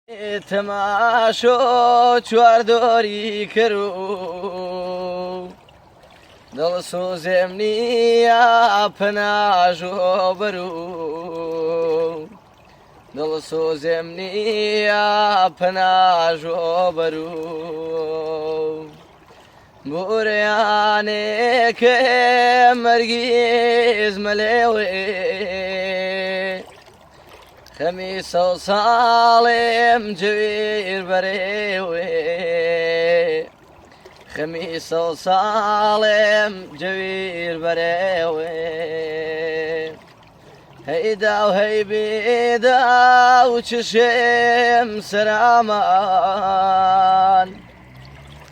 تەماشۆ چواردۆری کرد و دڵسۆزێم نییە پەناژۆ بەرو دڵسۆزێم نییە پەناژۆ بەرو بورەیانێکە مەرگیز مەلێوێ خەمی سەو ساڵێم جوێر بەرێوێ خەمی سەو ساڵێم جوێر بەرێوێ هەیدا و هەی بێدا و چشێم سەرامان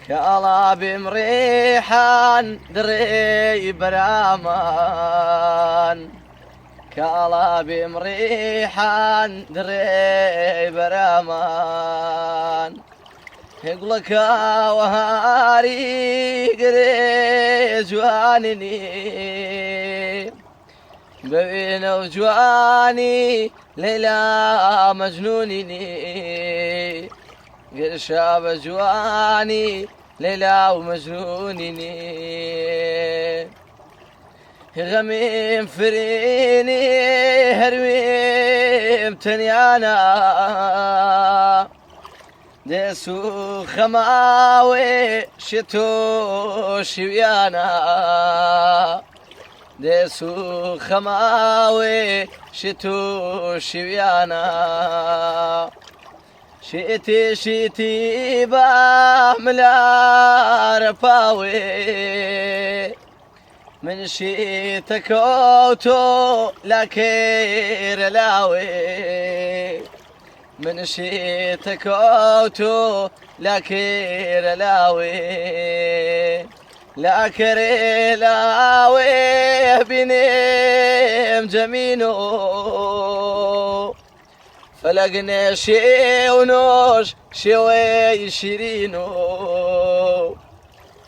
کاڵا بێم ڕێحان دڕێی بەرامان کاڵا بێم ڕێحان دڕێی بەرامان هێگوڵەکەوەهاری گرێ جواننی بەوێنە و جوانی لەیلا مەجنونینی گرشا بە جوانی لەیلا و مەجنونینی غەمێم فرێنێ هەروێم تەنیانە دێس و خەماوێ شێتۆ شیویانە دێس و خەماوێ شێتۆ شیویانە شێتێ شێتی بە ملارە پاوێ من شێتەکەوتۆ لاکێرە لاوێ من شێتەکەوتۆ لاکێرە لاوێ لاکەرێ لاوێ بینێم جەمینۆ فەلەگنێ شێو نۆش شێوەی شیرینۆ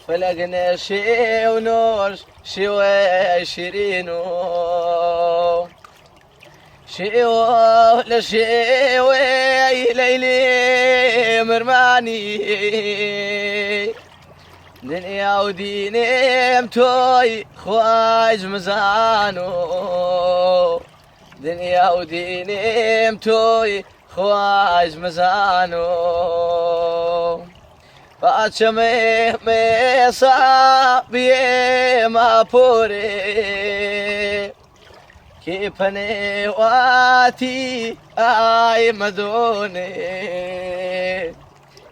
فەلەگنێ شێو نۆش شێوەی شیرینۆ شێوە لە شێوەی لەیلێ مرمانی دنیا و دینێم تۆی خوای مزانۆ دنیا و دینێم تۆی خوای مزانۆ پاچەمێ مێسا بێمە پۆرێ کێ پەنێواتی ئای مەدۆنێ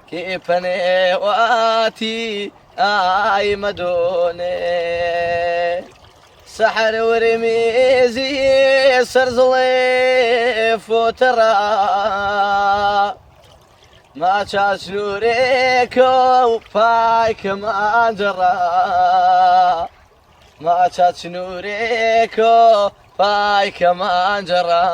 کێ پەنێواتی ئای مەدۆنێ سەحەر ورمێزی سەرزڵێ فۆتەڕا ماچا سنوورێکە و پایکەمان جەڕا ماچا سنوورێکە پایکەمان جەڕا